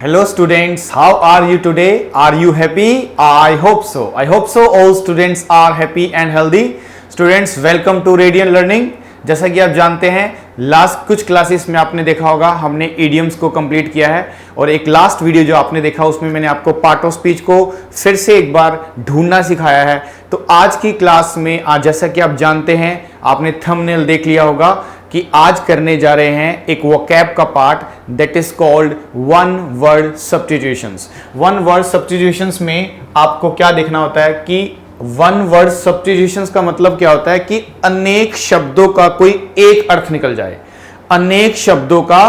Hello students, how are you today? Are you happy? I hope so. I hope so all students are happy and healthy. Students, welcome to Radiant Learning. जैसा कि आप जानते हैं last कुछ classes में आपने देखा होगा हमने इडियम्स को कंप्लीट किया है और एक लास्ट वीडियो जो आपने देखा उसमें मैंने आपको पार्ट ऑफ स्पीच को फिर से एक बार ढूंढना सिखाया है। तो आज की क्लास में आज जैसा कि आप जानते हैं आपने थंबनेल देख लिया होगा कि आज करने जा रहे हैं एक वोकैब का part that is called one word substitutions. One word substitutions में आपको क्या देखना होता है कि वन वर्ड सब्स्टिट्यूशंस का मतलब क्या होता है कि अनेक शब्दों का कोई एक अर्थ निकल जाए, अनेक शब्दों का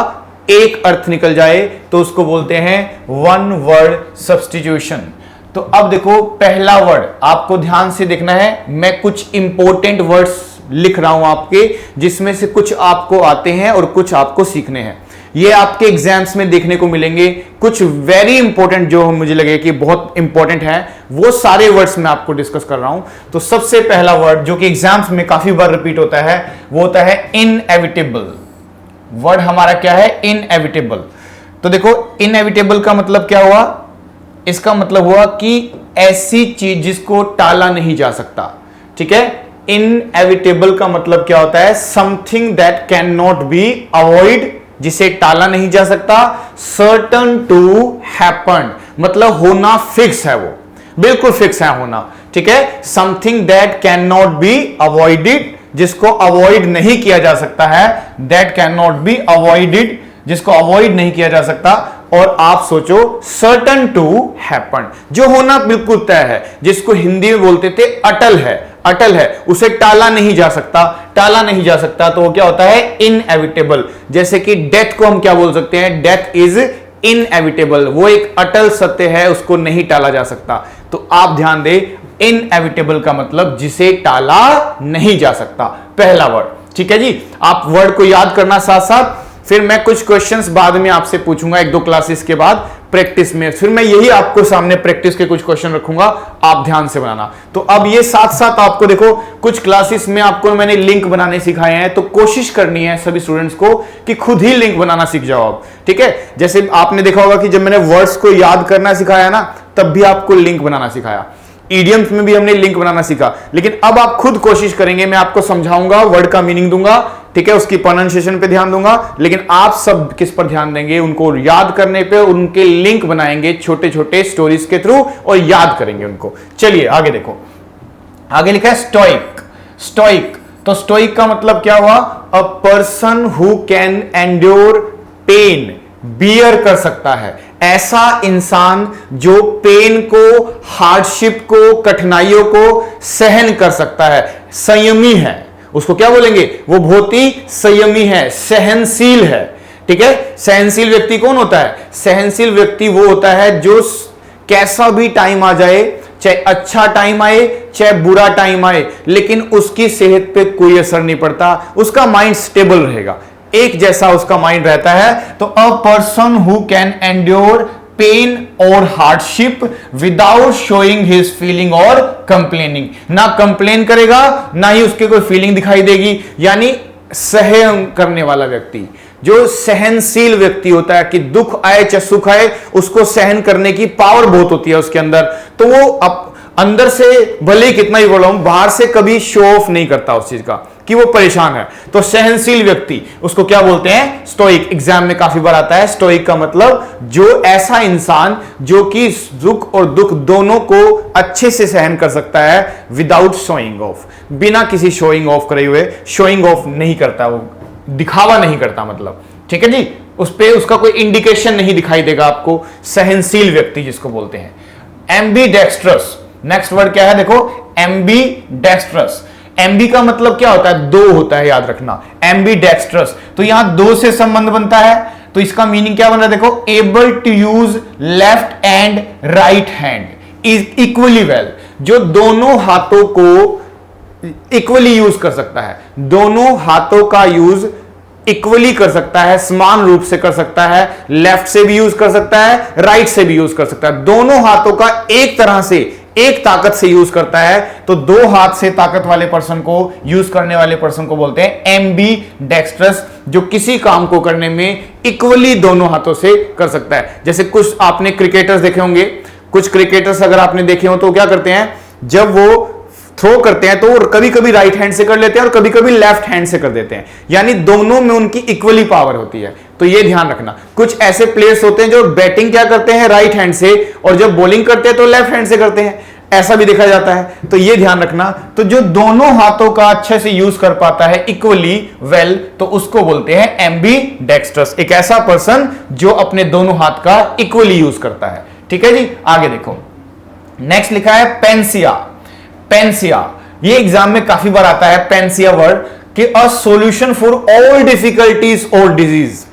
एक अर्थ निकल जाए तो उसको बोलते हैं वन वर्ड सब्स्टिट्यूशन। तो अब देखो पहला वर्ड आपको ध्यान से देखना है, मैं कुछ इंपॉर्टेंट वर्ड्स लिख रहा हूं आपके जिसमें से कुछ आपको आते हैं और कुछ आपको सीखने हैं। ये आपके एग्जाम्स में देखने को मिलेंगे। कुछ वेरी इंपॉर्टेंट जो मुझे लगे कि बहुत इंपॉर्टेंट है वो सारे वर्ड्स मैं आपको डिस्कस कर रहा हूं। तो सबसे पहला वर्ड जो कि एग्जाम्स में काफी बार रिपीट होता है वो होता है इनएविटेबल। वर्ड हमारा क्या है? इनएविटेबल। तो देखो इनएविटेबल का मतलब क्या हुआ? इसका मतलब हुआ कि ऐसी चीज जिसको टाला नहीं जा सकता। ठीक है, इनएविटेबल का मतलब क्या होता है? Something that can not be avoid, जिसे टाला नहीं जा सकता। सर्टन टू हैपन मतलब होना फिक्स है, वो बिल्कुल फिक्स है होना। ठीक है, something that can not be avoided, जिसको अवॉइड नहीं किया जा सकता है। That can not be avoided, जिसको अवॉइड नहीं किया जा सकता। और आप सोचो सर्टन टू हैपन, जो होना बिल्कुल तय है, जिसको हिंदी में बोलते थे अटल है, अटल है, उसे टाला नहीं जा सकता, टाला नहीं जा सकता। तो वो क्या होता है? इनएविटेबल। जैसे कि डेथ को हम क्या बोल सकते हैं? डेथ इज इनएविटेबल, वो एक अटल सत्य है, उसको नहीं टाला जा सकता। तो आप ध्यान दें, इनएविटेबल का मतलब जिसे टाला नहीं जा सकता, पहला वर्ड। ठीक है जी, आप वर्ड को याद करना साथ साथ, फिर मैं कुछ क्वेश्चंस बाद में आपसे पूछूंगा एक दो क्लासेस के बाद प्रैक्टिस में, फिर मैं यही आपको सामने प्रैक्टिस के कुछ क्वेश्चन रखूंगा, आप ध्यान से बनाना। तो अब ये साथ साथ आपको देखो कुछ क्लासेस में आपको मैंने लिंक बनाने सिखाए हैं, तो कोशिश करनी है सभी स्टूडेंट्स को कि खुद ही लिंक बनाना सीख जाओ आप। ठीक है, जैसे आपने देखा होगा कि जब मैंने वर्ड्स को याद करना सिखाया ना तब भी आपको लिंक बनाना सिखाया, इडियम्स में भी हमने लिंक बनाना सीखा, लेकिन अब आप खुद कोशिश करेंगे, मैं आपको समझाऊंगा, वर्ड का मीनिंग दूंगा, ठीक है, उसकी प्रोनाउंसिएशन पे ध्यान दूंगा, लेकिन आप सब किस पर ध्यान देंगे? उनको याद करने पे, उनके लिंक बनाएंगे छोटे छोटे स्टोरीज के थ्रू और याद करेंगे उनको। चलिए आगे देखो, आगे लिखा है स्टोइक। स्टोइक, तो स्टोइक का मतलब क्या हुआ? A person who can endure pain, bear कर सकता है, ऐसा इंसान जो पेन को, हार्डशिप को, कठिनाइयों को सहन कर सकता है, संयमी है, उसको क्या बोलेंगे? वो बहुत ही संयमी है, सहनशील है। ठीक है, सहनशील व्यक्ति कौन होता है? सहनशील व्यक्ति वो होता है जो कैसा भी टाइम आ जाए, चाहे अच्छा टाइम आए चाहे बुरा टाइम आए, लेकिन उसकी सेहत पे कोई असर नहीं पड़ता, उसका माइंड स्टेबल रहेगा, एक जैसा उसका माइंड रहता है। तो a person who can endure pain और hardship without showing his feeling और कंप्लेनिंग, ना कंप्लेन करेगा ना ही उसके कोई फीलिंग दिखाई देगी, यानी सहन करने वाला व्यक्ति, जो सहनशील व्यक्ति होता है कि दुख आए चाहे सुख आए उसको सहन करने की पावर बहुत होती है उसके अंदर। तो वो अंदर से भले ही कितना ही बोला हूं, बाहर से कभी शो ऑफ नहीं करता उस चीज का कि वो परेशान है। तो सहनशील व्यक्ति उसको क्या बोलते हैं? स्टोइक। एग्जाम में काफी बार आता है स्टोइक का मतलब जो ऐसा इंसान जो कि सुख और दुख दोनों को अच्छे से सहन कर सकता है, विदाउट शोइंग ऑफ, बिना किसी शोइंग ऑफ करे हुए, शोइंग ऑफ नहीं करता, वो दिखावा नहीं करता मतलब। ठीक है जी, उस पे उसका कोई इंडिकेशन नहीं दिखाई देगा आपको, सहनशील व्यक्ति जिसको बोलते हैं। एम्बीडेक्स्ट्रस, नेक्स्ट वर्ड क्या है? देखो एम्बीडेक्स्ट्रस। एम्बी का मतलब क्या होता है? दो होता है, याद रखना, एम्बीडेक्स्ट्रस। तो यहां दो से संबंध बनता है, तो इसका मीनिंग क्या बन रहा है? देखो able to use left and right hand is equally well, जो दोनों हाथों को इक्वली यूज कर सकता है, दोनों हाथों का यूज इक्वली कर सकता है, समान रूप से कर सकता है, लेफ्ट से भी यूज कर सकता है, राइट से भी यूज कर सकता है, दोनों हाथों का एक तरह से एक ताकत से यूज करता है, तो दो हाथ से ताकत वाले पर्सन को, यूज करने वाले पर्सन को बोलते हैं एम्बी डेक्स्ट्रस, जो किसी काम को करने में इक्वली दोनों हाथों से कर सकता है। जैसे कुछ आपने क्रिकेटर्स देखे होंगे, कुछ क्रिकेटर्स अगर आपने देखे हो तो क्या करते हैं, जब वो थ्रो करते हैं तो वो कभी कभी राइट हैंड से कर लेते हैं और कभी कभी लेफ्ट हैंड से कर देते हैं, यानी दोनों में उनकी इक्वली पावर होती है। तो ये ध्यान रखना, कुछ ऐसे प्लेयर्स होते हैं जो बैटिंग क्या करते हैं राइट हैंड से, और जब बॉलिंग करते हैं तो लेफ्ट हैंड से करते हैं, ऐसा भी देखा जाता है। तो ये ध्यान रखना। तो जो दोनों हाथों का अच्छे से यूज कर पाता है इक्वली वेल, तो उसको बोलते हैं एम्बी डेक्स्ट्रस, एक ऐसा पर्सन जो अपने दोनों हाथ का इक्वली यूज करता है। ठीक है जी, आगे देखो, नेक्स्ट लिखा है पेंसिया। पेंसिया, ये एग्जाम में काफी बार आता है पेंसिया वर्ड, कि a solution for all difficulties और डिजीज।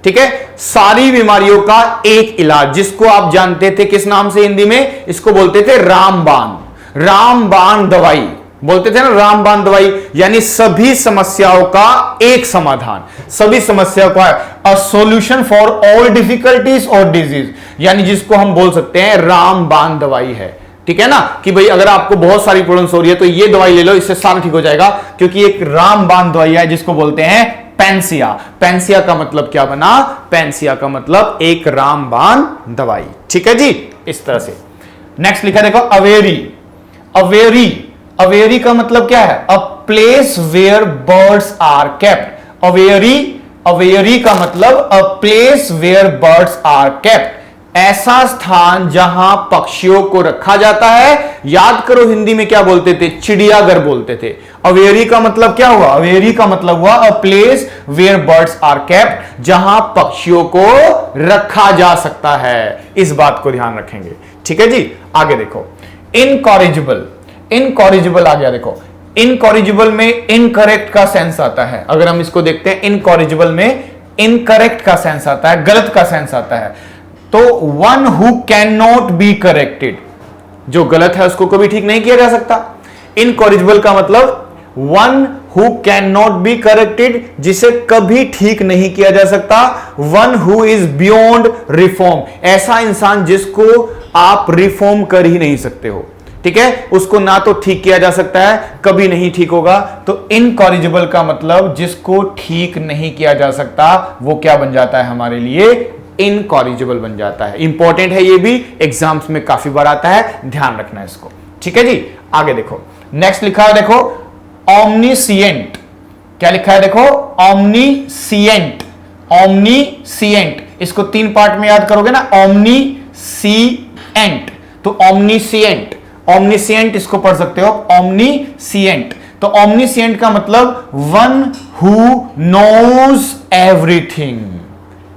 ठीक है, सारी बीमारियों का एक इलाज, जिसको आप जानते थे किस नाम से हिंदी में, इसको बोलते थे रामबाण। रामबाण दवाई बोलते थे ना, रामबाण दवाई, यानी सभी समस्याओं का एक समाधान, सभी समस्याओं का a solution for all difficulties और डिजीज, यानी जिसको हम बोल सकते हैं रामबाण दवाई है। ठीक है ना, कि भाई अगर आपको बहुत सारी प्रॉब्लम्स हो रही है तो ये दवाई ले लो, इससे सारा ठीक हो जाएगा, क्योंकि एक रामबाण दवाई है जिसको बोलते हैं पेंसिया। पेंसिया का मतलब क्या बना, पेंसिया का मतलब एक रामबाण दवाई। ठीक है जी, इस तरह से। नेक्स्ट लिखा देखो अवेरी। अवेरी, अवेरी का मतलब क्या है, a place where birds are kept. Aviary, aviary का मतलब a place where birds are kept, ऐसा स्थान जहां पक्षियों को रखा जाता है। याद करो हिंदी में क्या बोलते थे, चिड़ियाघर बोलते थे। अवेरी का मतलब क्या हुआ, अवेरी का मतलब हुआ a place where birds are kept, जहां पक्षियों को रखा जा सकता है। इस बात को ध्यान रखेंगे। ठीक है जी, आगे देखो इनकॉरिजिबल। इनकॉरिजिबल आ गया, देखो इनकॉरिजिबल में इनकरेक्ट का सेंस आता है। अगर हम इसको देखते हैं, इनकॉरिजिबल में इनकरेक्ट का सेंस आता है, गलत का सेंस आता है। तो one who can not be corrected, जो गलत है उसको कभी ठीक नहीं किया जा सकता। इनकॉरिजिबल का मतलब one who can not be corrected, जिसे कभी ठीक नहीं किया जा सकता। One who is beyond reform, ऐसा इंसान जिसको आप रिफॉर्म कर ही नहीं सकते हो। ठीक है, उसको ना तो ठीक किया जा सकता है, कभी नहीं ठीक होगा। तो इनकॉरिजिबल का मतलब जिसको ठीक नहीं किया जा सकता, वो क्या बन जाता है हमारे लिए, इनकॉरिजिबल बन जाता है। इंपॉर्टेंट है, ये भी एग्जाम्स में काफी बार आता है, ध्यान रखना है इसको। ठीक है जी, आगे देखो नेक्स्ट लिखा है, देखो ऑमनीसिएंट। क्या लिखा है, देखो ऑमनीसिएंट। ऑमनीसिएंट, इसको तीन पार्ट में याद करोगे ना, ऑमनीसिएंट। तो ऑमनीसिएंट, ऑमनीसिएंट इसको पढ़ सकते हो, ऑमनीसिएंट। तो ऑमनीसिएंट का मतलब वन हु नोज एवरीथिंग।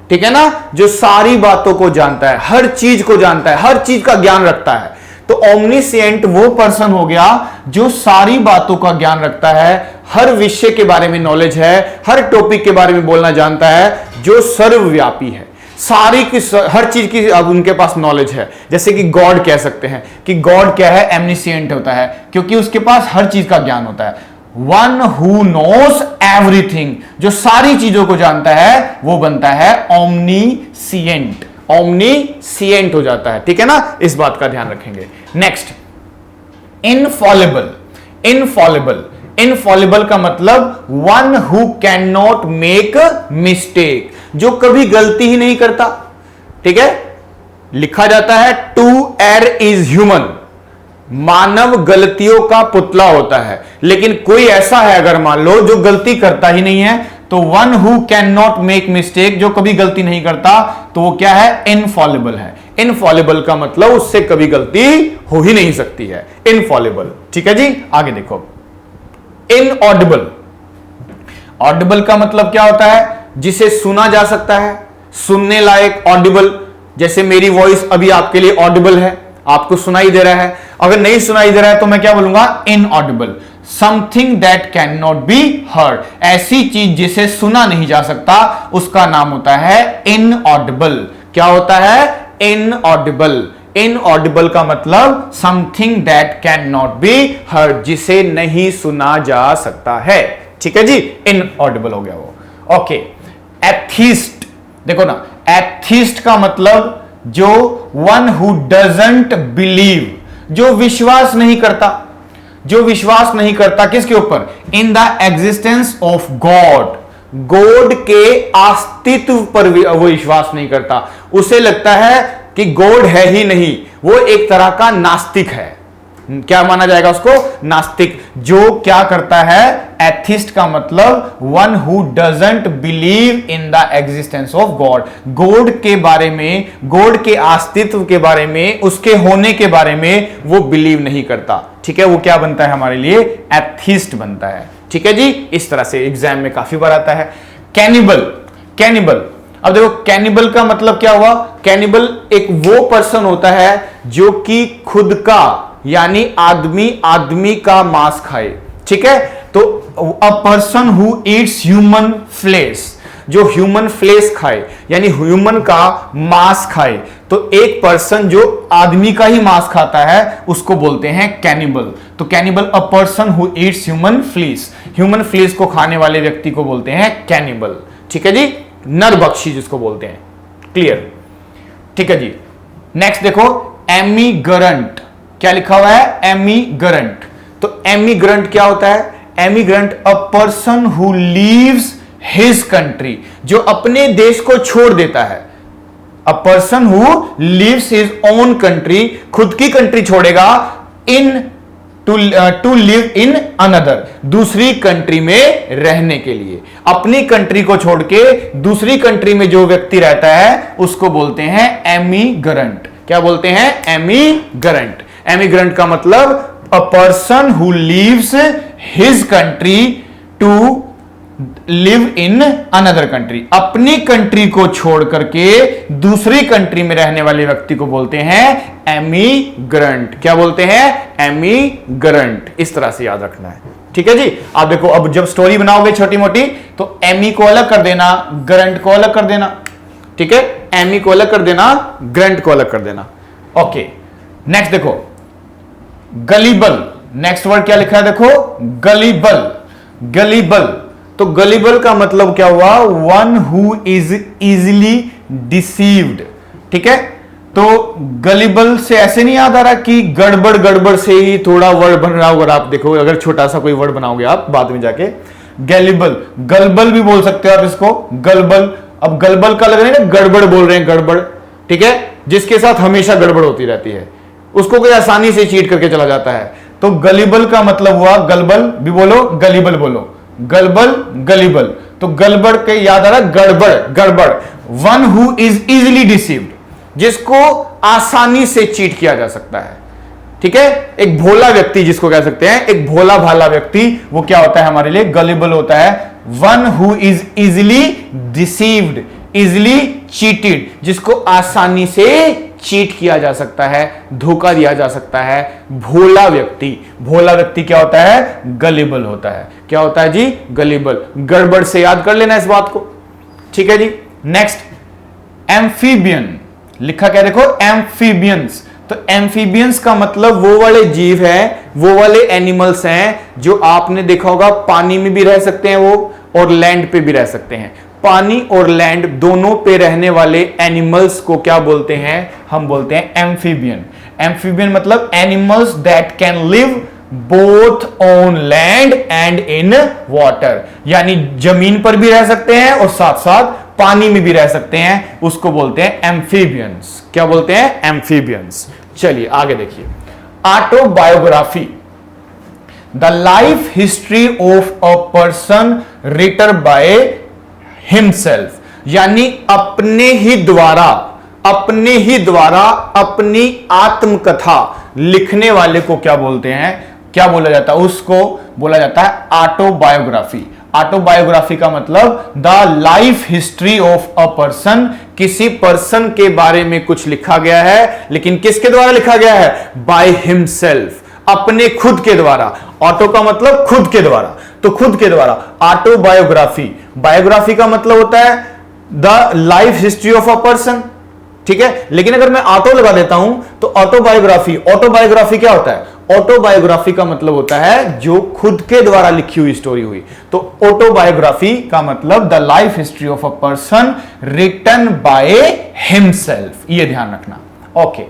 ठीक है ना, जो सारी बातों को जानता है, हर चीज को जानता है, हर चीज का ज्ञान रखता है। तो ओमनीसिएंट वो पर्सन हो गया जो सारी बातों का ज्ञान रखता है, हर विषय के बारे में नॉलेज है, हर टॉपिक के बारे में बोलना जानता है, जो सर्वव्यापी है, सारी की हर चीज की अब उनके पास नॉलेज है। जैसे कि गॉड कह सकते हैं कि गॉड क्या है, एमनीसिएंट होता है, क्योंकि उसके पास हर चीज का ज्ञान होता है। वन हु नोस एवरीथिंग, जो सारी चीजों को जानता है, वो बनता है ओमनीसिएंट। ओमनीसिएंट हो जाता है। ठीक है ना, इस बात का ध्यान रखेंगे। Next Infallible. इनफॉलिबल, इनफॉलिबल का मतलब one who can not make mistake, जो कभी गलती ही नहीं करता। ठीक है, लिखा जाता है टू एयर इज ह्यूमन, मानव गलतियों का पुतला होता है। लेकिन कोई ऐसा है अगर मान लो जो गलती करता ही नहीं है, तो one who can not make mistake, जो कभी गलती नहीं करता, तो वो क्या है, इनफॉलिबल है। इनफॉलिबल का मतलब उससे कभी गलती हो ही नहीं सकती है, इनफॉलिबल। ठीक है जी, आगे देखो इनऑडिबल। ऑडिबल का मतलब क्या होता है, जिसे सुना जा सकता है, सुनने लायक, ऑडिबल। जैसे मेरी वॉइस अभी आपके लिए ऑडिबल है, आपको सुनाई दे रहा है। अगर नहीं सुनाई दे रहा है तो मैं क्या बोलूंगा, inaudible. Something that can not be heard, ऐसी चीज जिसे सुना नहीं जा सकता, उसका नाम होता है इनऑडिबल। क्या होता है, इनऑडिबल। इनऑडिबल का मतलब something that can not be heard, जिसे नहीं सुना जा सकता है। ठीक है जी, इनऑडिबल हो गया वो। Okay, atheist. देखो ना, एथिस्ट का मतलब जो वन हु डजंट बिलीव, जो विश्वास नहीं करता, जो विश्वास नहीं करता किसके ऊपर? In the existence of God, God के अस्तित्व पर वो विश्वास नहीं करता। उसे लगता है कि गॉड है ही नहीं, वो एक तरह का नास्तिक है। क्या माना जाएगा उसको? नास्तिक। जो क्या करता है? एथिस्ट का मतलब one who doesn't believe in the existence of God, God के बारे में, गॉड के अस्तित्व के बारे में, उसके होने के बारे में वो बिलीव नहीं करता। ठीक है, वो क्या बनता है हमारे लिए? एथिस्ट बनता है। ठीक है जी, इस तरह से एग्जाम में काफी बार आता है। कैनिबल, कैनिबल, अब देखो कैनिबल का मतलब क्या हुआ? कैनिबल एक वो पर्सन होता है जो कि खुद का, यानी आदमी का मांस खाए। ठीक है, तो a person who eats human flesh, जो ह्यूमन फ्लेश खाए यानी ह्यूमन का मांस खाए, तो एक पर्सन जो आदमी का ही मांस खाता है उसको बोलते हैं कैनिबल। तो cannibal a person who eats human flesh, human flesh को खाने वाले व्यक्ति को बोलते हैं कैनिबल। ठीक है जी, नरभक्षी जिसको बोलते हैं। क्लियर? ठीक है जी। नेक्स्ट देखो, एमिग्रेंट, क्या लिखा हुआ है? एमिग्रेंट। तो एमिग्रेंट क्या होता है? Emigrant a person who leaves his country, जो अपने देश को छोड़ देता है। A person who leaves his own country, खुद की कंट्री छोड़ेगा, इन टू लिव इन अनदर, दूसरी कंट्री में रहने के लिए। अपनी कंट्री को छोड़ के दूसरी कंट्री में जो व्यक्ति रहता है उसको बोलते हैं एमिग्रेंट। क्या बोलते हैं? एमिग्रेंट। एमिग्रेंट का मतलब a person who leaves his country to live in another country, अपनी कंट्री को छोड़ करके दूसरी कंट्री में रहने वाले व्यक्ति को बोलते हैं एमिग्रेंट। क्या बोलते हैं? एमिग्रेंट। इस तरह से याद रखना है। ठीक है जी। आप देखो, अब जब स्टोरी बनाओगे छोटी मोटी तो एमी को अलग कर देना, ग्रेंट को अलग कर देना। ठीक है, एमी को अलग कर देना, ग्रेंट को अलग कर देना। ओके, नेक्स्ट देखो, गलीबल। नेक्स्ट वर्ड क्या लिखा है? देखो, गलीबल। गलीबल, तो गलीबल का मतलब क्या हुआ? One who is easily deceived. ठीक है, तो गलीबल से ऐसे नहीं याद आ रहा कि गड़बड़, गड़बड़ से ही थोड़ा वर्ड बन रहा होगा। आप देखो, अगर छोटा सा कोई वर्ड बनाओगे आप बाद में जाके, गलीबल, गलबल भी बोल सकते हो आप इसको, गलबल। अब गलबल का लग रहा है ना, गड़बड़ बोल रहे हैं, गड़बड़। ठीक है, जिसके साथ हमेशा गड़बड़ होती रहती है, उसको कोई आसानी से चीट करके चला जाता है। तो गलीबल का मतलब हुआ, गलबल भी बोलो, गलीबल बोलो, गलबल, गलीबल। तो गलबड़ के याद आ रहा, गड़बड़, गड़बड़। One who is easily deceived, जिसको आसानी से चीट किया जा सकता है। ठीक है, एक भोला व्यक्ति जिसको कह सकते हैं, एक भोला भाला व्यक्ति, वो क्या होता है हमारे लिए? गलीबल होता है। One who is easily deceived, easily cheated, जिसको आसानी से चीट किया जा सकता है, धोखा दिया जा सकता है, भोला व्यक्ति। भोला व्यक्ति क्या होता है? गलीबल होता है। क्या होता है जी? गलीबल। गड़बड़ से याद कर लेना इस बात को। ठीक है जी। Next, amphibian. लिखा क्या? देखो, एम्फीबियंस। तो एम्फीबियंस का मतलब वो वाले जीव हैं, वो वाले एनिमल्स हैं जो आपने देखा होगा पानी में भी रह सकते हैं वो, और लैंड पे भी रह सकते हैं। पानी और लैंड दोनों पे रहने वाले एनिमल्स को क्या बोलते हैं? हम बोलते हैं एम्फीबियन। एम्फीबियन मतलब animals that can live both on land and in water, यानी जमीन पर भी रह सकते हैं और साथ साथ पानी में भी रह सकते हैं, उसको बोलते हैं एम्फीबियंस। क्या बोलते हैं? एम्फीबियंस। चलिए आगे देखिए, autobiography, the life history of a person written by himself, यानी अपने ही द्वारा अपनी आत्मकथा लिखने वाले को क्या बोलते हैं? क्या बोला जाता है? उसको बोला जाता है ऑटोबायोग्राफी। ऑटोबायोग्राफी का मतलब the life history of a person, किसी पर्सन के बारे में कुछ लिखा गया है, लेकिन किसके द्वारा लिखा गया है? बाय हिमसेल्फ, अपने खुद के द्वारा। ऑटो का मतलब खुद के द्वारा, तो खुद के द्वारा ऑटोबायोग्राफी। बायोग्राफी का मतलब होता है the life history of a person. ठीक है, लेकिन अगर मैं ऑटो लगा देता हूं तो ऑटोबायोग्राफी, ऑटोबायोग्राफी क्या होता है? ऑटोबायोग्राफी का मतलब होता है जो खुद के द्वारा लिखी हुई स्टोरी हुई। तो ऑटोबायोग्राफी का मतलब the life history of a person written by himself, ये ध्यान रखना। ओके,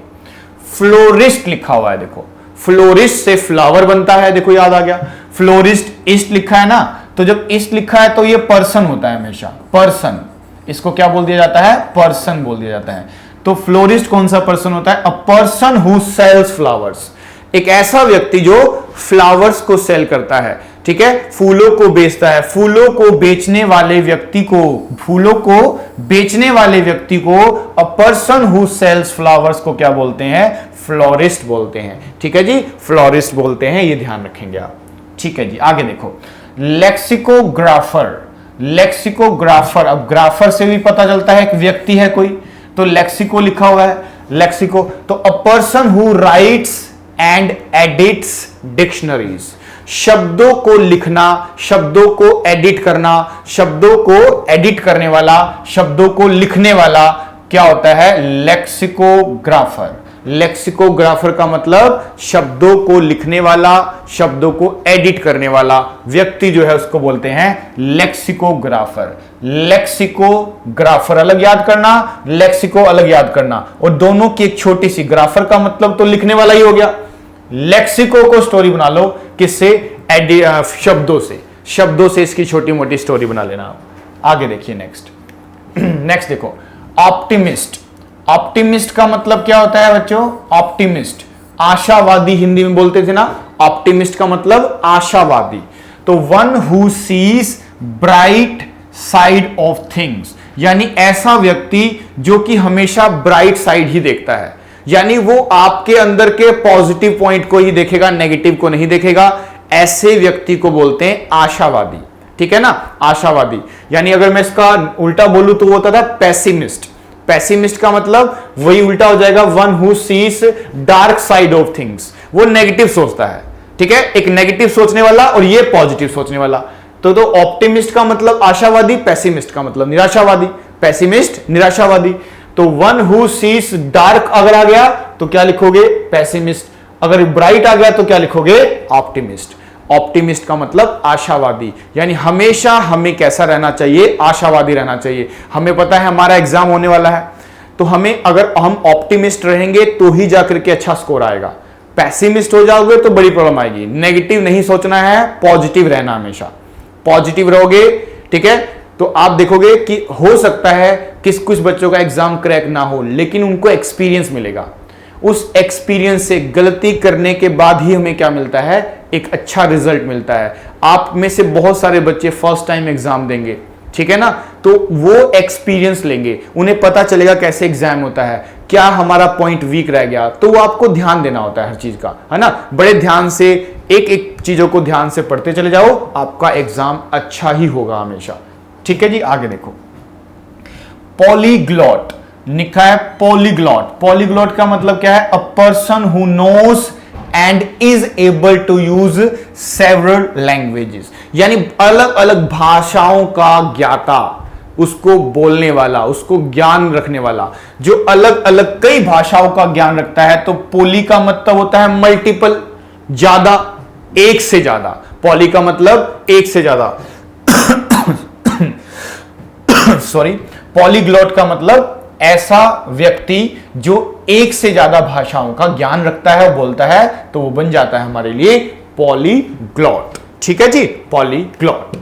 फ्लोरिस्ट लिखा हुआ है, देखो फ्लोरिस्ट से फ्लावर बनता है, देखो याद आ गया। फ्लोरिस्ट इस्ट लिखा है ना, तो जब इस्ट लिखा है तो ये पर्सन होता है हमेशा, पर्सन, इसको क्या बोल दिया जाता है, पर्सन बोल दिया जाता है। तो फ्लोरिस्ट कौन सा पर्सन होता है, a person who sells flowers, एक ऐसा व्यक्ति जो फ्लावर्स को सेल करता है, ठीक है, फूलों को बेचता है। फूलों को बेचने वाले व्यक्ति को, फूलों को बेचने वाले व्यक्ति को a person who sells flowers को क्या बोलते हैं, फ्लोरिस्ट बोलते हैं, ठीक है जी, फ्लोरिस्ट बोलते हैं, ये ध्यान रखेंगे आप, ठीक है जी। आगे देखो, लेक्सिकोग्राफर, लेक्सिकोग्राफर, अब ग्राफर से भी पता चलता है एक व्यक्ति है कोई, तो लेक्सिको लिखा हुआ है, लेक्सिको, तो a person who rights and edits dictionaries, शब्दों को लिखना, शब्दों को एडिट करना, शब्दों को एडिट करने वाला, शब्दों को लिखने वाला क्या होता है, लेक्सिकोग्राफर। लेक्सिकोग्राफर का मतलब शब्दों को लिखने वाला, शब्दों को एडिट करने वाला व्यक्ति जो है उसको बोलते हैं लेक्सिकोग्राफर। लेक्सिकोग्राफर अलग याद करना, लेक्सिको अलग याद करना, और दोनों की एक छोटी सी, ग्राफर का मतलब तो लिखने वाला ही हो गया, लेक्सिको को स्टोरी बना लो, किससे, शब्दों से, शब्दों से इसकी छोटी मोटी स्टोरी बना लेना। आगे देखिए नेक्स्ट, नेक्स्ट देखो, ऑप्टिमिस्ट। ऑप्टिमिस्ट का मतलब क्या होता है बच्चों, ऑप्टिमिस्ट आशावादी, हिंदी में बोलते थे ना, ऑप्टिमिस्ट का मतलब आशावादी। तो one who seize bright side of things, यानी ऐसा व्यक्ति जो कि हमेशा ब्राइट साइड ही देखता है, यानी वो आपके अंदर के पॉजिटिव पॉइंट को ही देखेगा, नेगेटिव को नहीं देखेगा, ऐसे व्यक्ति को बोलते हैं आशावादी, ठीक है ना, आशावादी। यानी अगर मैं इसका उल्टा बोलूं तो वो होता था पैसिमिस्ट। पैसिमिस्ट का मतलब वही उल्टा हो जाएगा, one who seize dark side of things, वो नेगेटिव सोचता है, ठीक है, एक नेगेटिव सोचने वाला और ये पॉजिटिव सोचने वाला। तो ऑप्टिमिस्ट का मतलब आशावादी, पैसिमिस्ट का मतलब निराशावादी, पैसिमिस्ट निराशावादी। तो वन हु सीज डार्क अगर आ गया तो क्या लिखोगे, पैसिमिस्ट, अगर ब्राइट आ गया तो क्या लिखोगे, ऑप्टिमिस्ट। ऑप्टिमिस्ट का मतलब आशावादी, यानी हमेशा हमें कैसा रहना चाहिए, आशावादी रहना चाहिए। हमें पता है हमारा एग्जाम होने वाला है, तो हमें, अगर हम ऑप्टिमिस्ट रहेंगे तो ही जाकर के अच्छा स्कोर आएगा। पैसिमिस्ट हो जाओगे तो बड़ी प्रॉब्लम आएगी। नेगेटिव नहीं सोचना है, पॉजिटिव रहना, हमेशा पॉजिटिव रहोगे, ठीक है, तो आप देखोगे कि हो सकता है कुछ बच्चों का एग्जाम क्रैक ना हो, लेकिन उनको एक्सपीरियंस मिलेगा। उस एक्सपीरियंस से, गलती करने के बाद ही हमें क्या मिलता है, एक अच्छा रिजल्ट मिलता है। आप में से बहुत सारे बच्चे फर्स्ट टाइम एग्जाम देंगे, ठीक है ना, तो वो एक्सपीरियंस लेंगे, उन्हें पता चलेगा कैसे एग्जाम होता है, क्या हमारा पॉइंट वीक रह गया, तो वो आपको ध्यान देना होता है हर चीज का, है ना, बड़े ध्यान से एक एक चीजों को ध्यान से पढ़ते चले जाओ, आपका एग्जाम अच्छा ही होगा हमेशा, ठीक है जी। आगे देखो, पॉलीग्लॉट लिखा है, पॉलीग्लॉट। पॉलीग्लॉट का मतलब क्या है, a person who knows and is able to use several languages, यानी अलग अलग भाषाओं का ज्ञाता, उसको बोलने वाला, उसको ज्ञान रखने वाला, जो अलग अलग कई भाषाओं का ज्ञान रखता है। तो पॉली का मतलब होता है मल्टीपल, ज्यादा, एक से ज्यादा। पॉली का मतलब एक से ज्यादा सॉरी, पॉलीग्लॉट का मतलब ऐसा व्यक्ति जो एक से ज्यादा भाषाओं का ज्ञान रखता है, बोलता है, तो वो बन जाता है हमारे लिए पॉलीग्लॉट, ठीक है जी, पॉलीग्लॉट।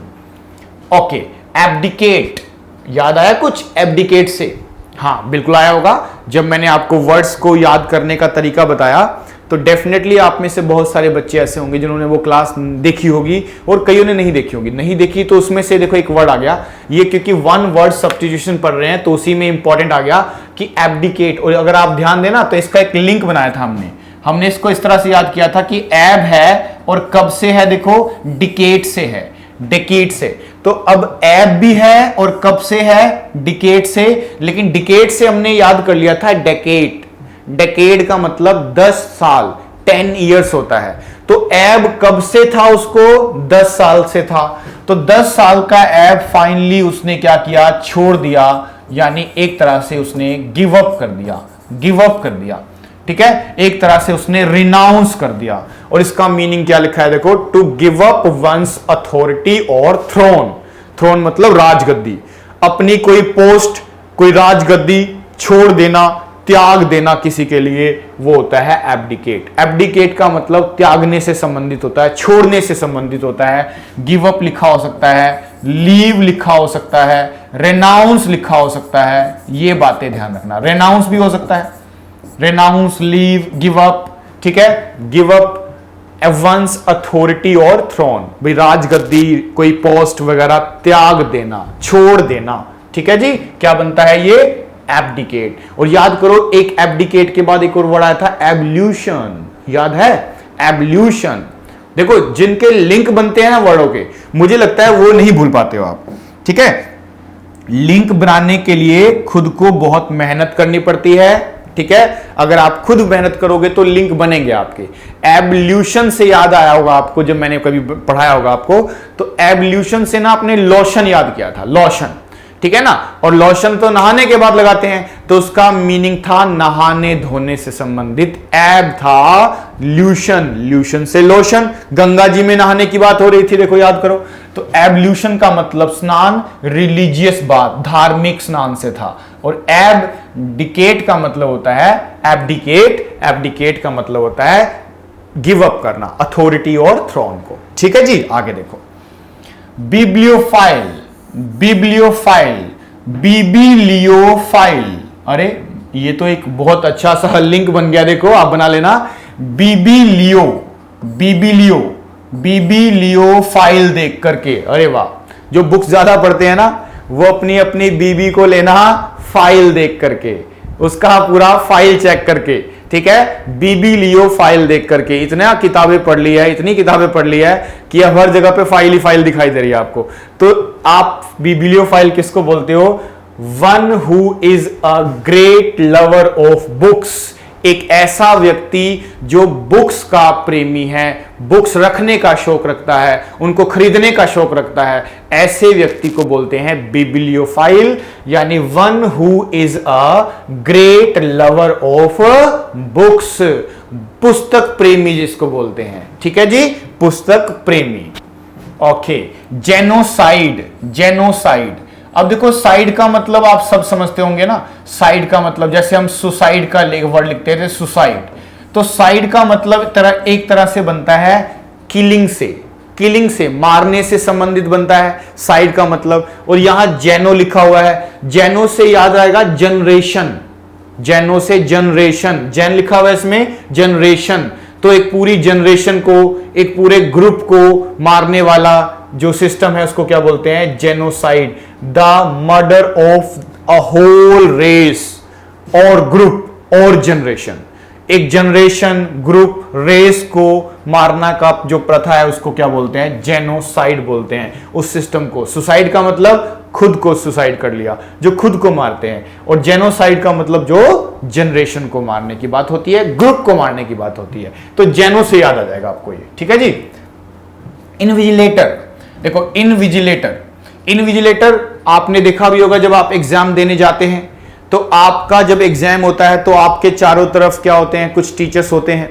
ओके, एब्डिकेट, याद आया कुछ एब्डिकेट से? हाँ बिल्कुल आया होगा। जब मैंने आपको वर्ड्स को याद करने का तरीका बताया तो डेफिनेटली आप में से बहुत सारे बच्चे ऐसे होंगे जिन्होंने वो क्लास देखी होगी और कईयों ने नहीं देखी होगी। नहीं देखी तो उसमें से देखो एक वर्ड आ गया, ये क्योंकि वन वर्ड सब्स्टिट्यूशन पढ़ रहे हैं तो उसी में इंपॉर्टेंट आ गया कि एब्डिकेट। और अगर आप ध्यान देना तो इसका एक लिंक बनाया था हमने इसको इस तरह से याद किया था कि एब है और कब से है, देखो डिकेट से है, डिकेट से। तो अब एब भी है और कब से है, डिकेट से, लेकिन डिकेट से हमने याद कर लिया था डेकेड। डेकेड का मतलब 10 साल, 10 इयर्स होता है। तो एब कब से था, उसको 10 साल से था। तो 10 साल का एब फाइनली उसने क्या किया, छोड़ दिया, यानी एक तरह से उसने गिव अप कर दिया, गिव अप कर दिया, ठीक है, एक तरह से उसने रिनाउंस कर दिया। और इसका मीनिंग क्या लिखा है देखो, to give up once authority और थ्रोन। थ्रोन मतलब राजगद्दी, अपनी कोई पोस्ट, कोई राजगद्दी छोड़ देना, त्याग देना किसी के लिए, वो होता है एब्डिकेट। एब्डिकेट का मतलब त्यागने से संबंधित होता है, छोड़ने से संबंधित होता है। गिव अप लिखा हो सकता है, लीव लिखा हो सकता है, रेनाउंस लिखा हो सकता है। ये बातें ध्यान रखना, रेनाउंस भी हो सकता है, रेनाउंस, लीव, गिव अप, ठीक है। गिव अप वंस अथॉरिटी और थ्रोन, भाई राजगद्दी, कोई पोस्ट वगैरह त्याग देना, छोड़ देना, ठीक है जी। क्या बनता है ये? एब्डिकेट। और याद करो, एक एब्डिकेट के बाद एक और वर्ड आया था एब्ल्यूशन, याद है? एब्ल्यूशन। देखो जिनके लिंक बनते हैं ना वर्डों के, मुझे लगता है वो नहीं भूल पाते हो आप, ठीक है। लिंक बनाने के लिए खुद को बहुत मेहनत करनी पड़ती है, ठीक है। अगर आप खुद मेहनत करोगे तो लिंक बनेंगे आपके। एब्ल्यूशन से याद आया होगा आपको, जब मैंने कभी पढ़ाया होगा आपको, तो एब्ल्यूशन से ना आपने लोशन याद किया था, लोशन, ठीक है ना। और लोशन तो नहाने के बाद लगाते हैं, तो उसका मीनिंग था नहाने धोने से संबंधित। एब था ल्यूशन, ल्यूशन से लोशन। गंगा जी में नहाने की बात हो रही थी, देखो याद करो। तो एब्ल्यूशन का मतलब स्नान, रिलीजियस बात, धार्मिक स्नान से था। और एब्डिकेट का मतलब होता है एब्डिकेट, एब्डिकेट का मतलब होता है गिव अप करना अथॉरिटी और थ्रोन को, ठीक है जी। आगे देखो, बिब्लियोफाइल, बिब्लियोफाइल, बिबिलियोफाइल। अरे ये तो एक बहुत अच्छा सा लिंक बन गया, देखो आप बना लेना। बिबिलियो, बिबिलियो, बिबिलियोफाइल देख करके, अरे वाह। जो बुक्स ज्यादा पढ़ते हैं ना, वो अपनी अपनी बीबी को लेना फाइल देख करके, उसका पूरा फाइल चेक करके, ठीक है। बिबिलियो फाइल देख करके। इतना किताबें पढ़ ली है, इतनी किताबें पढ़ ली है कि अब हर जगह पे फाइल ही फाइल दिखाई दे रही है आपको। तो आप बिबिलियो फाइल किसको बोलते हो? One who is a great lover of books, एक ऐसा व्यक्ति जो बुक्स का प्रेमी है, बुक्स रखने का शौक रखता है, उनको खरीदने का शौक रखता है, ऐसे व्यक्ति को बोलते हैं बिबिलियोफाइल, यानी one who is a great lover of books, पुस्तक प्रेमी जिसको बोलते हैं, ठीक है जी, पुस्तक प्रेमी। Okay, genocide, genocide. अब देखो साइड का मतलब आप सब समझते होंगे ना। साइड का मतलब, जैसे हम सुसाइड का वर्ड लिखते थे सुसाइड, तो साइड का मतलब एक तरह से बनता है किलिंग से, किलिंग से, मारने से संबंधित बनता है साइड का मतलब। और यहां जेनो लिखा हुआ है, जेनो से याद आएगा जनरेशन, जेनो से जनरेशन, जेन लिखा हुआ है इसमें, जनरेशन। तो एक पूरी जनरेशन को, एक पूरे ग्रुप को मारने वाला जो सिस्टम है उसको क्या बोलते हैं? Genocide. The murder of a whole race और ग्रुप और जनरेशन, एक जनरेशन, ग्रुप, रेस को मारना का जो प्रथा है उसको क्या बोलते हैं? जेनोसाइड बोलते हैं उस सिस्टम को। सुसाइड का मतलब खुद को सुसाइड कर लिया, जो खुद को मारते हैं। और जेनोसाइड का मतलब जो जनरेशन को मारने की बात होती है, ग्रुप को मारने की बात होती है। तो जेनो से याद आ जाएगा आपको ये, ठीक है जी। इनविजिलेटर, देखो इनविजिलेटर, इनविजिलेटर आपने देखा भी होगा जब आप एग्जाम देने जाते हैं, तो आपका जब एग्जाम होता है तो आपके चारों तरफ क्या होते हैं? कुछ टीचर्स होते हैं।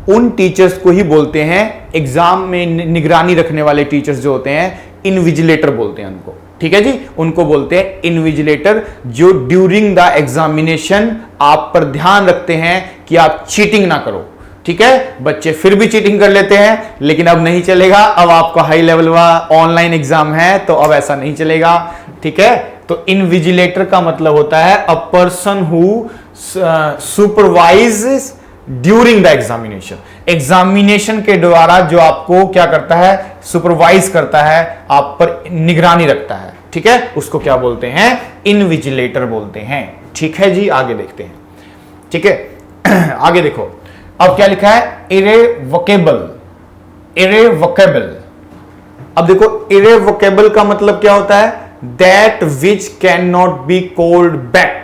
उन टीचर्स को ही बोलते हैं, एग्जाम में निगरानी रखने वाले टीचर्स जो होते हैं, इनविजिलेटर बोलते हैं उनको, ठीक है जी। उनको बोलते हैं इनविजिलेटर, जो ड्यूरिंग द एग्जामिनेशन आप पर ध्यान रखते हैं कि आप चीटिंग ना करो, ठीक है। बच्चे फिर भी चीटिंग कर लेते हैं, लेकिन अब नहीं चलेगा। अब आपका हाई लेवल का ऑनलाइन एग्जाम है, तो अब ऐसा नहीं चलेगा, ठीक है। तो इनविजिलेटर का मतलब होता है a person who supervise during the examination, examination के द्वारा जो आपको क्या करता है? सुपरवाइज करता है, आप पर निगरानी रखता है, ठीक है। उसको क्या बोलते हैं? इनविजिलेटर बोलते हैं, ठीक है जी। आगे देखते हैं, ठीक है। आगे देखो, अब क्या लिखा है? Irrevocable, irrevocable. अब देखो इरेवोकेबल का मतलब क्या होता है? That which can not be called back,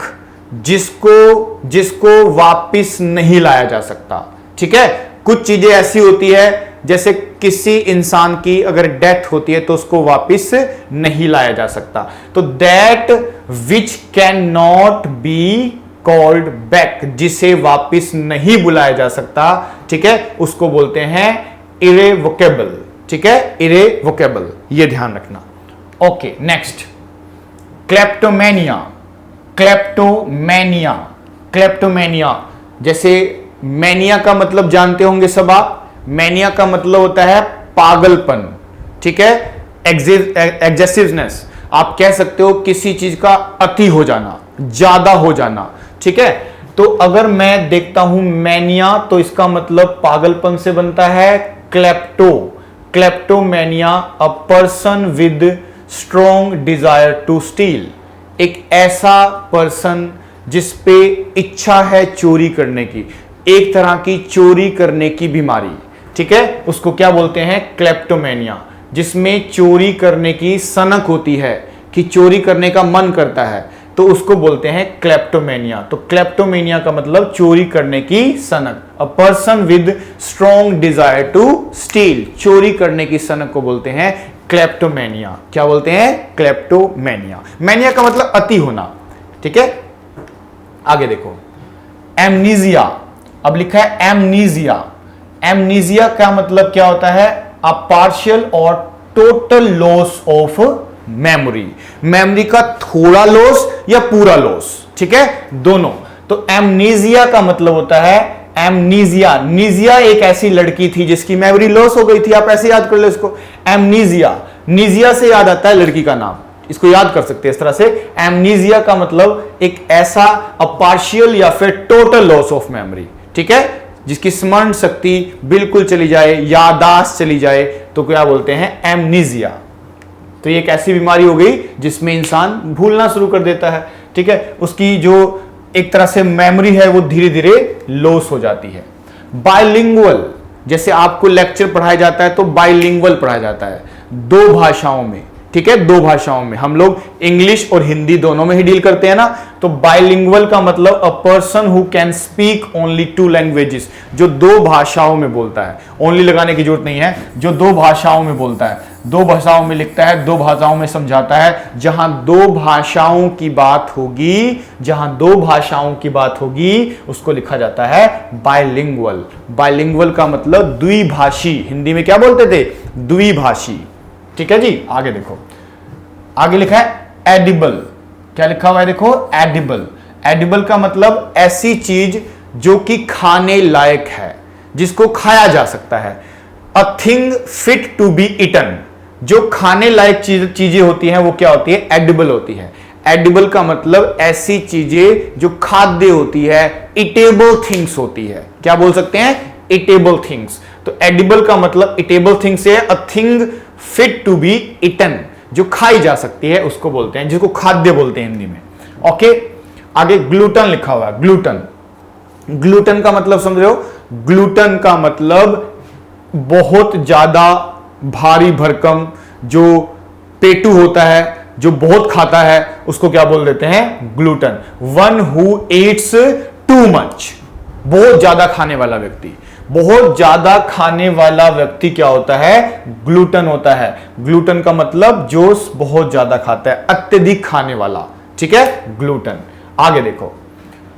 जिसको वापिस नहीं लाया जा सकता, ठीक है। कुछ चीजें ऐसी होती है, जैसे किसी इंसान की अगर डेथ होती है तो उसको वापिस नहीं लाया जा सकता। तो that which can not be called back, जिसे वापिस नहीं बुलाया जा सकता, ठीक है, उसको बोलते हैं इरेवोकेबल, ठीक है, इरेवोकेबल। ये ध्यान रखना। Okay, next, kleptomania, kleptomania. Kleptomania, जैसे मैनिया का मतलब जानते होंगे सब आप, मैनिया का मतलब होता है पागलपन, ठीक है, एग्जेसिवनेस, आप कह सकते हो किसी चीज का अति हो जाना, ज्यादा हो जाना, ठीक है। तो अगर मैं देखता हूं मैनिया, तो इसका मतलब पागलपन से बनता है kleptomania, a person with strong desire to steal, एक ऐसा पर्सन जिस पे इच्छा है चोरी करने की, एक तरह की चोरी करने की बीमारी, ठीक है, उसको क्या बोलते हैं, क्लेप्टोमेनिया, जिसमें चोरी करने की सनक होती है, कि चोरी करने का मन करता है, तो उसको बोलते हैं क्लेप्टोमेनिया। तो क्लेप्टोमेनिया का मतलब चोरी करने की सनक, a person with strong desire to steal, चोरी करने की सनक को बोलते हैं क्लेप्टोमेनिया। क्या बोलते हैं, क्लेप्टोमेनिया। मैनिया का मतलब अति होना, ठीक है। आगे देखो, एमनीजिया, अब लिखा है एमनीजिया। एमनीजिया का मतलब क्या होता है, अ पार्शियल और total loss of memory, memory का थोड़ा लॉस या पूरा लॉस, ठीक है, दोनों। तो एमनीजिया का मतलब होता है, एमनीजिया, नीजिया एक ऐसी लड़की थी जिसकी मेमोरी लॉस हो गई थी, आप ऐसे याद कर लो इसको, एमनीजिया, नीजिया से याद आता है लड़की का नाम, इसको याद कर सकते हैं इस तरह से। एमनीजिया का मतलब एक ऐसा पार्शियल या फिर टोटल लॉस ऑफ मेमोरी, ठीक है, जिसकी स्मरण शक्ति बिल्कुल चली जाए, याददाश्त चली जाए, तो क्या बोलते हैं, एमनीजिया। तो ये एक ऐसी बीमारी हो गई जिसमें इंसान भूलना शुरू कर देता है, ठीक है, उसकी जो एक तरह से मेमोरी है वो धीरे धीरे लॉस हो जाती है। बाइलिंगुअल, जैसे आपको लेक्चर पढ़ाया जाता है तो बाइलिंगुअल पढ़ाया जाता है, दो भाषाओं में, ठीक है, दो भाषाओं में, हम लोग इंग्लिश और हिंदी दोनों में ही डील करते हैं ना। तो बाइलिंगुअल का मतलब a person who can speak only 2 languages, जो दो भाषाओं में बोलता है, ओनली लगाने की जरूरत नहीं है, जो दो भाषाओं में बोलता है, दो भाषाओं में लिखता है, दो भाषाओं में समझाता है, जहां दो भाषाओं की बात होगी, जहां दो भाषाओं की बात होगी उसको लिखा जाता है बाइलिंगुअल। बाइलिंगुअल का मतलब द्विभाषी, हिंदी में क्या बोलते थे, द्विभाषी, ठीक है जी। आगे देखो, आगे लिखा है एडिबल, क्या लिखा हुआ है देखो, एडिबल। एडिबल का मतलब ऐसी चीज जो कि खाने लायक है, जिसको खाया जा सकता है, a thing fit to be eaten, जो खाने लायक चीजें होती हैं वो क्या होती है, एडिबल होती है। एडिबल का मतलब ऐसी चीजें जो खाद्य होती है, इटेबल थिंग्स होती है, क्या बोल सकते हैं, इटेबल थिंग्स। तो एडिबल का मतलब इटेबल थिंग्स है, a thing fit to be eaten, जो खाई जा सकती है उसको बोलते हैं, जिसको खाद्य बोलते हैं हिंदी में, ओके। आगे ग्लूटन लिखा हुआ है, ग्लूटन। ग्लूटन का मतलब समझ रहे हो, ग्लूटन का मतलब बहुत ज्यादा भारी भरकम, जो पेटू होता है, जो बहुत खाता है, उसको क्या बोल देते हैं, gluten. One who Yeats too much, बहुत ज्यादा खाने वाला व्यक्ति, बहुत ज्यादा खाने वाला व्यक्ति क्या होता है, ग्लूटन होता है। ग्लूटन का मतलब जो बहुत ज्यादा खाता है, अत्यधिक खाने वाला, ठीक है, ग्लूटन। आगे देखो,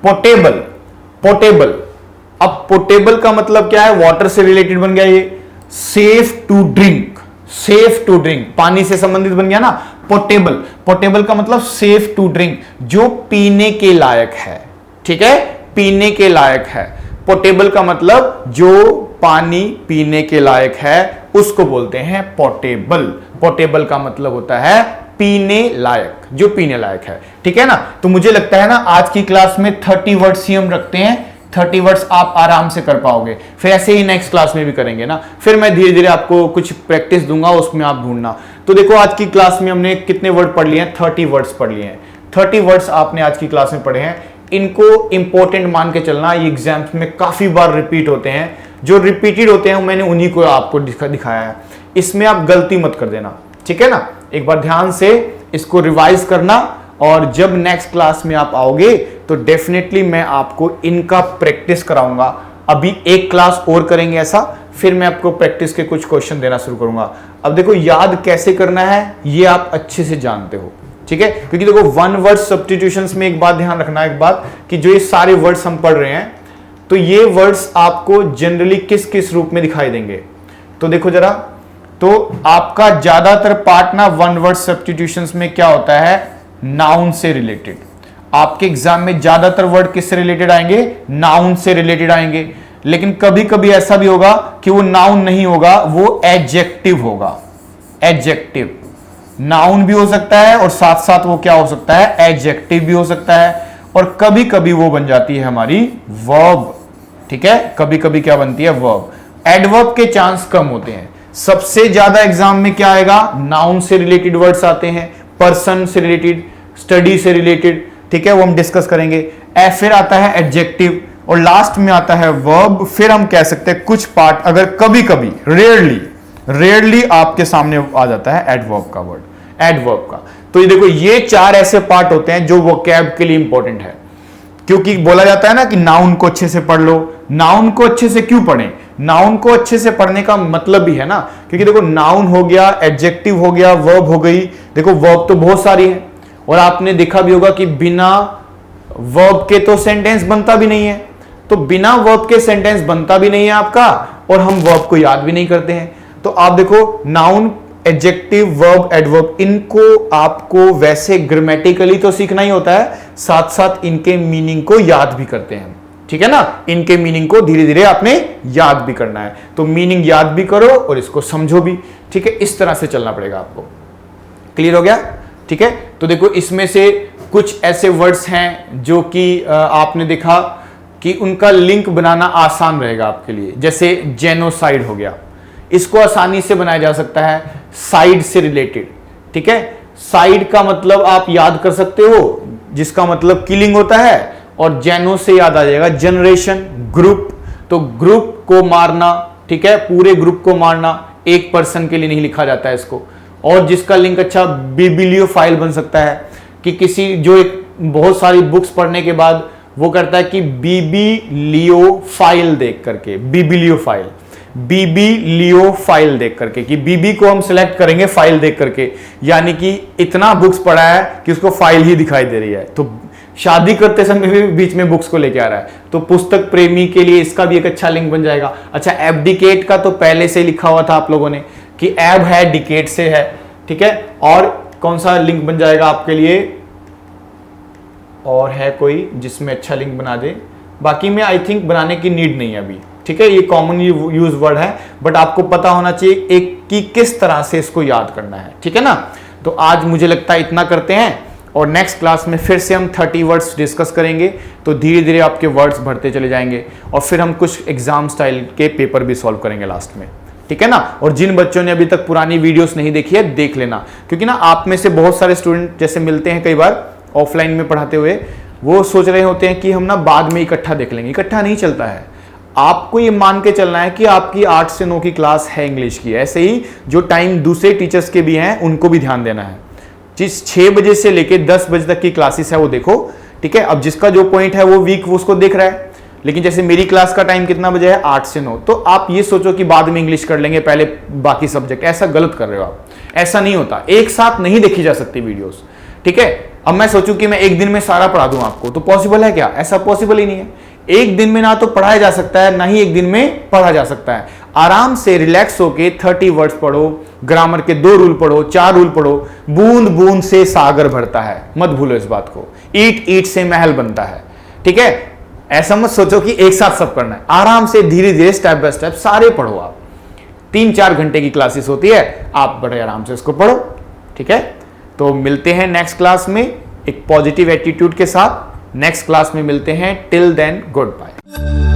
पोर्टेबल। पोर्टेबल, अब पोर्टेबल का मतलब क्या है, वाटर से रिलेटेड बन गया ये, safe to drink, safe to drink, पानी से संबंधित बन गया ना पोर्टेबल। पोर्टेबल का मतलब सेफ टू ड्रिंक, जो पीने के लायक है, ठीक है, पीने के लायक है। पोर्टेबल का मतलब जो पानी पीने के लायक है उसको बोलते हैं पोर्टेबल। पोर्टेबल का मतलब होता है पीने लायक, जो पीने लायक है, ठीक है ना। तो मुझे लगता है ना आज की क्लास में 30 वर्ड्स ही हम रखते हैं, 30 वर्ड्स आप आराम से कर पाओगे, फिर ऐसे ही नेक्स्ट क्लास में भी करेंगे ना, फिर मैं धीरे धीरे आपको कुछ प्रैक्टिस दूंगा, उसमें आप ढूंढना। तो देखो आज की क्लास में हमने कितने वर्ड पढ़ लिए हैं, 30 वर्ड्स पढ़ लिए हैं। 30 वर्ड्स आपने आज की क्लास में पढ़े हैं, इनको इंपॉर्टेंट मान के चलना, ये एग्जाम्स में काफी बार रिपीट होते हैं, जो रिपीटेड होते हैं मैंने उन्हीं को आपको दिखाया है, इसमें आप गलती मत कर देना, ठीक है ना। एक बार ध्यान से इसको रिवाइज करना, और जब नेक्स्ट क्लास में आप आओगे तो डेफिनेटली मैं आपको इनका प्रैक्टिस कराऊंगा। अभी एक क्लास और करेंगे ऐसा, फिर मैं आपको प्रैक्टिस के कुछ क्वेश्चन देना शुरू करूंगा। अब देखो याद कैसे करना है ये आप अच्छे से जानते हो, ठीक है, क्योंकि देखो वन वर्ड सब्स्टिट्यूशंस में एक बात ध्यान रखना, एक बात कि जो ये सारे वर्ड्स हम पढ़ रहे हैं तो ये वर्ड्स आपको जनरली किस किस रूप में दिखाई देंगे, तो देखो जरा, तो आपका ज्यादातर पार्ट ना वन वर्ड सब्स्टिट्यूशंस में क्या होता है, नाउन से रिलेटेड। आपके एग्जाम में ज्यादातर वर्ड किससे रिलेटेड आएंगे? नाउन से रिलेटेड आएंगे। लेकिन कभी कभी ऐसा भी होगा कि वो नाउन नहीं होगा, वो एडजेक्टिव होगा। एडजेक्टिव नाउन भी हो सकता है और साथ साथ वो क्या हो सकता है? एडजेक्टिव भी हो सकता है। और कभी कभी वो बन जाती है हमारी वर्ब। ठीक है, कभी कभी क्या बनती है? वर्ब। एडवर्ब के चांस कम होते हैं। सबसे ज्यादा एग्जाम में क्या आएगा? नाउन से रिलेटेड वर्ड्स आते हैं, पर्सन से रिलेटेड, स्टडी से रिलेटेड। ठीक है, वो हम डिस्कस करेंगे। फिर आता है एडजेक्टिव और लास्ट में आता है वर्ब। फिर हम कह सकते हैं कुछ पार्ट अगर कभी कभी रेयरली आपके सामने आ जाता है एडवर्ब का वर्ड, एडवर्ब का। तो ये देखो, ये 4 ऐसे पार्ट होते हैं जो वोकैब के लिए इंपॉर्टेंट है। क्योंकि बोला जाता है ना कि नाउन को अच्छे से पढ़ लो। नाउन को अच्छे से क्यों पढ़ें? नाउन को अच्छे से पढ़ने का मतलब भी है ना, क्योंकि देखो नाउन हो गया, एडजेक्टिव हो गया, वर्ब हो गई। देखो वर्ब तो बहुत सारी है और आपने देखा भी होगा कि बिना वर्ब के तो सेंटेंस बनता भी नहीं है। तो बिना वर्ब के सेंटेंस बनता भी नहीं है आपका, और हम वर्ब को याद भी नहीं करते हैं। तो आप देखो, नाउन, एडजेक्टिव, वर्ब, एडवर्ब, इनको आपको वैसे ग्रामेटिकली तो सीखना ही होता है, साथ साथ इनके मीनिंग को याद भी करते हैं। ठीक है ना, इनके मीनिंग को धीरे धीरे आपने याद भी करना है। तो मीनिंग याद भी करो और इसको समझो भी। ठीक है, इस तरह से चलना पड़ेगा आपको। क्लियर हो गया? ठीक है, तो देखो इसमें से कुछ ऐसे वर्ड्स हैं जो कि आपने देखा कि उनका लिंक बनाना आसान रहेगा आपके लिए। जैसे जेनोसाइड हो गया, इसको आसानी से बनाया जा सकता है साइड से रिलेटेड। ठीक है, साइड का मतलब आप याद कर सकते हो, जिसका मतलब किलिंग होता है, और जेनो से याद आ जाएगा जनरेशन, ग्रुप। तो ग्रुप को मारना, ठीक है, पूरे ग्रुप को मारना, एक पर्सन के लिए नहीं लिखा जाता है इसको। और जिसका लिंक अच्छा बिब्लियोफाइल बन सकता है कि किसी जो एक बहुत सारी बुक्स पढ़ने के बाद वो करता है कि बिब्लियोफाइल देख करके, बिब्लियोफाइल, बिब्लियोफाइल देख करके, कि बीबी को हम सिलेक्ट करेंगे फाइल देख करके, यानी कि इतना बुक्स पढ़ा है कि उसको फाइल ही दिखाई दे रही है। तो शादी करते समय भी बीच में बुक्स को लेके आ रहा है। तो पुस्तक प्रेमी के लिए इसका भी एक अच्छा लिंक बन जाएगा। अच्छा, एब्डिकेट का तो पहले से लिखा हुआ था आप लोगों ने कि एब है, डिकेट से है। ठीक है, और कौन सा लिंक बन जाएगा आपके लिए? और है कोई जिसमें अच्छा लिंक बना दे? बाकी में आई थिंक बनाने की नीड नहीं है अभी। ठीक है, ये कॉमन यूज वर्ड है, बट आपको पता होना चाहिए एक कि किस तरह से इसको याद करना है। ठीक है ना, तो आज मुझे लगता है इतना करते हैं, और नेक्स्ट क्लास में फिर से हम 30 वर्ड्स डिस्कस करेंगे। तो धीरे धीरे आपके वर्ड्स बढ़ते चले जाएंगे, और फिर हम कुछ एग्जाम स्टाइल के पेपर भी सॉल्व करेंगे लास्ट में। ठीक है ना, और जिन बच्चों ने अभी तक पुरानी वीडियोस नहीं देखी है, देख लेना, क्योंकि ना आप में से बहुत सारे स्टूडेंट जैसे मिलते हैं कई बार ऑफलाइन में पढ़ाते हुए, वो सोच रहे होते हैं कि हम ना बाद में इकट्ठा देख लेंगे। इकट्ठा नहीं चलता है। आपको ये मान के चलना है कि आपकी 8 से 9 की क्लास है इंग्लिश की। ऐसे ही जो टाइम दूसरे टीचर्स के भी हैं, उनको भी ध्यान देना है। जिस 6 बजे से लेके 10 बजे तक की क्लासेस है वो देखो। ठीक है, अब जिसका जो पॉइंट है वो वीक वो उसको देख रहा है। लेकिन जैसे मेरी क्लास का टाइम कितना बजे है? 8 से 9। तो आप ये सोचो कि बाद में इंग्लिश कर लेंगे, पहले बाकी सब्जेक्ट। ऐसा गलत कर रहे हो आप। ऐसा नहीं होता, एक साथ नहीं देखी जा सकती वीडियोस। ठीक है, अब मैं सोचूं कि मैं एक दिन में सारा पढ़ा दूं आपको, तो पॉसिबल है क्या? ऐसा पॉसिबल ही नहीं है। एक दिन में ना तो पढ़ाया जा सकता है, ना ही एक दिन में पढ़ा जा सकता है। आराम से रिलैक्स होके 30 वर्ड्स पढ़ो, ग्रामर के 2 रूल पढ़ो, 4 रूल पढ़ो। बूंद बूंद से सागर भरता है, मत भूलो इस बात को। ईंट ईंट से महल बनता है। ठीक है, ऐसा मत सोचो कि एक साथ सब करना है। आराम से धीरे धीरे स्टेप बाय स्टेप सारे पढ़ो आप। 3-4 घंटे की क्लासेस होती है, आप बड़े आराम से इसको पढ़ो। ठीक है, तो मिलते हैं नेक्स्ट क्लास में एक पॉजिटिव एटीट्यूड के साथ। नेक्स्ट क्लास में मिलते हैं। Till then, good bye.